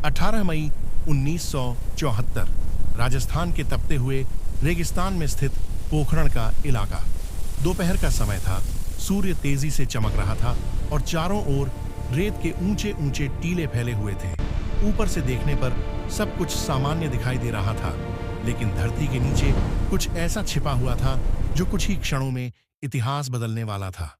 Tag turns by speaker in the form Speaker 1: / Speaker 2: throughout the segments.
Speaker 1: 18 मई 1974 राजस्थान के तपते हुए रेगिस्तान में स्थित पोखरण का इलाका। दोपहर का समय था, सूर्य तेजी से चमक रहा था और चारों ओर रेत के ऊंचे ऊंचे टीले फैले हुए थे। ऊपर से देखने पर सब कुछ सामान्य दिखाई दे रहा था, लेकिन धरती के नीचे कुछ ऐसा छिपा हुआ था जो कुछ ही क्षणों में इतिहास बदलने वाला था।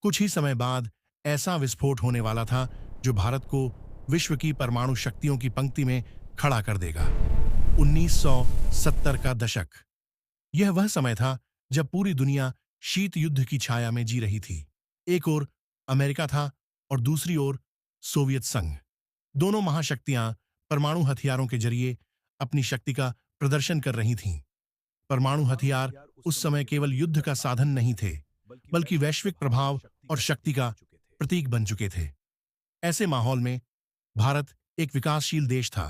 Speaker 1: कुछ ही समय बाद ऐसा विस्फोट होने वाला था जो भारत को विश्व की परमाणु शक्तियों की पंक्ति में खड़ा कर देगा। 1970 का दशक। यह वह समय था जब पूरी दुनिया शीत युद्ध की छाया में जी रही थी। एक ओर अमेरिका था और दूसरी ओर सोवियत संघ। दोनों महाशक्तियां परमाणु हथियारों के जरिए अपनी शक्ति का प्रदर्शन कर रही थीं। परमाणु हथियार उस समय केवल युद्ध का साधन नहीं थे, बल्कि वैश्विक प्रभाव और शक्ति का प्रतीक बन चुके थे। ऐसे माहौल में भारत एक विकासशील देश था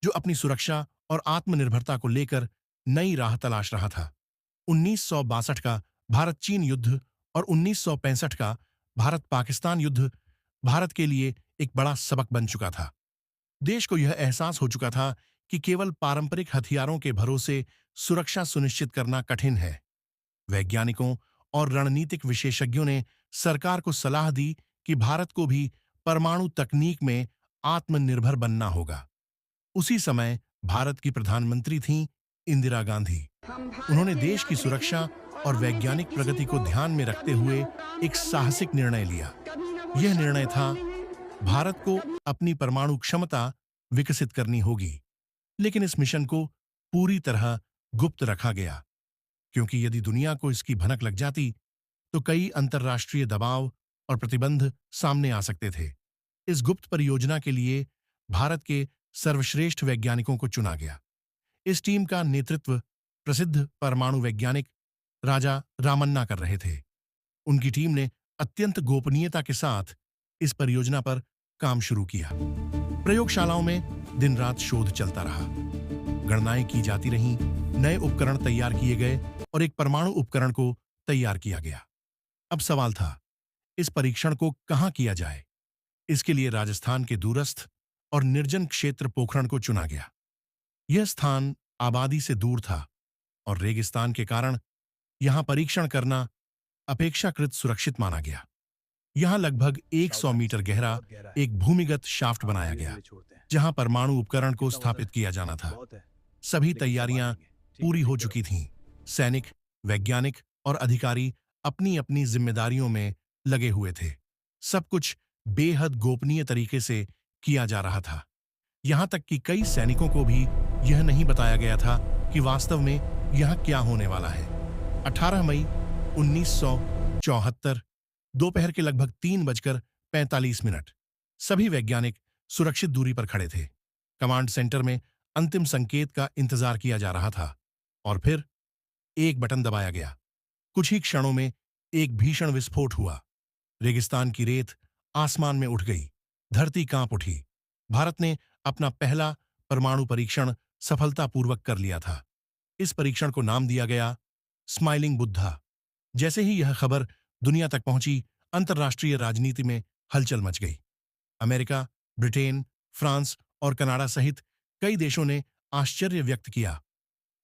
Speaker 1: जो अपनी सुरक्षा और आत्मनिर्भरता को लेकर नई राह तलाश रहा था। 1962 का भारत चीन युद्ध और 1965 का भारत पाकिस्तान युद्ध भारत के लिए एक बड़ा सबक बन चुका था। देश को यह एहसास हो चुका था कि केवल पारंपरिक हथियारों के भरोसे सुरक्षा सुनिश्चित करना कठिन है। वैज्ञानिकों और रणनीतिक विशेषज्ञों ने सरकार को सलाह दी कि भारत को भी परमाणु तकनीक में आत्मनिर्भर बनना होगा। उसी समय भारत की प्रधानमंत्री थीं इंदिरा गांधी। उन्होंने देश की सुरक्षा और वैज्ञानिक प्रगति को ध्यान में रखते हुए एक साहसिक निर्णय लिया। यह निर्णय था, भारत को अपनी परमाणु क्षमता विकसित करनी होगी, लेकिन इस मिशन को पूरी तरह गुप्त रखा गया, क्योंकि यदि दुनिया को इसकी भनक लग जाती तो कई अंतर्राष्ट्रीय दबाव और प्रतिबंध सामने आ सकते थे। इस गुप्त परियोजना के लिए भारत के सर्वश्रेष्ठ वैज्ञानिकों को चुना गया। इस टीम का नेतृत्व प्रसिद्ध परमाणु वैज्ञानिक राजा रामन्ना कर रहे थे। उनकी टीम ने अत्यंत गोपनीयता के साथ इस परियोजना पर काम शुरू किया। प्रयोगशालाओं में दिन रात शोध चलता रहा, गणनाएं की जाती रहीं, नए उपकरण तैयार किए गए और एक परमाणु उपकरण को तैयार किया गया। अब सवाल था, इस परीक्षण को कहां किया जाए? इसके लिए राजस्थान के दूरस्थ और निर्जन क्षेत्र पोखरण को चुना गया। यह स्थान आबादी से दूर था और रेगिस्तान के कारण यहां परीक्षण करना अपेक्षाकृत सुरक्षित माना गया। यहां लगभग 100 मीटर गहरा एक भूमिगत शाफ्ट बनाया गया, जहां परमाणु उपकरण को स्थापित किया जाना था। सभी तैयारियां पूरी हो चुकी थीं। सैनिक, वैज्ञानिक और अधिकारी अपनी अपनी जिम्मेदारियों में लगे हुए थे। सब कुछ बेहद गोपनीय तरीके से किया जा रहा था। यहां तक कि कई सैनिकों को भी यह नहीं बताया गया था कि वास्तव में यहां क्या होने वाला है। 18 मई 1974 दोपहर के लगभग 3:45 सभी वैज्ञानिक सुरक्षित दूरी पर खड़े थे। कमांड सेंटर में अंतिम संकेत का इंतजार किया जा रहा था और फिर एक बटन दबाया गया। कुछ ही क्षणों में एक भीषण विस्फोट हुआ। रेगिस्तान की रेत आसमान में उठ गई, धरती कांप उठी। भारत ने अपना पहला परमाणु परीक्षण सफलतापूर्वक कर लिया था। इस परीक्षण को नाम दिया गया स्माइलिंग बुद्धा। जैसे ही यह खबर दुनिया तक पहुंची, अंतर्राष्ट्रीय राजनीति में हलचल मच गई। अमेरिका, ब्रिटेन, फ्रांस और कनाडा सहित कई देशों ने आश्चर्य व्यक्त किया।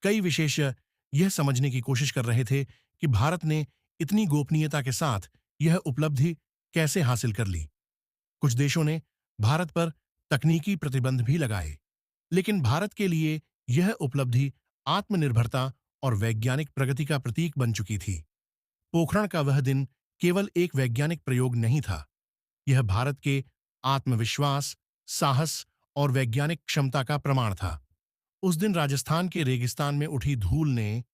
Speaker 1: कई विशेषज्ञ यह समझने की कोशिश कर रहे थे कि भारत ने इतनी गोपनीयता के साथ यह उपलब्धि कैसे हासिल कर ली। कुछ देशों ने भारत पर तकनीकी प्रतिबंध भी लगाए, लेकिन भारत के लिए यह उपलब्धि आत्मनिर्भरता और वैज्ञानिक प्रगति का प्रतीक बन चुकी थी। पोखरण का वह दिन केवल एक वैज्ञानिक प्रयोग नहीं था, यह भारत के आत्मविश्वास, साहस और वैज्ञानिक क्षमता का प्रमाण था। उस दिन राजस्थान के रेगिस्तान में उठी धूल ने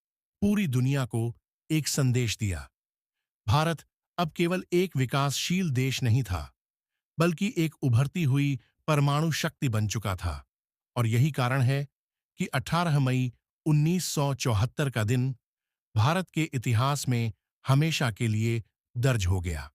Speaker 1: पूरी दुनिया को एक संदेश दिया। भारत अब केवल एक विकासशील देश नहीं था, बल्कि एक उभरती हुई परमाणु शक्ति बन चुका था। और यही कारण है कि 18 मई 1974 का दिन भारत के इतिहास में हमेशा के लिए दर्ज हो गया।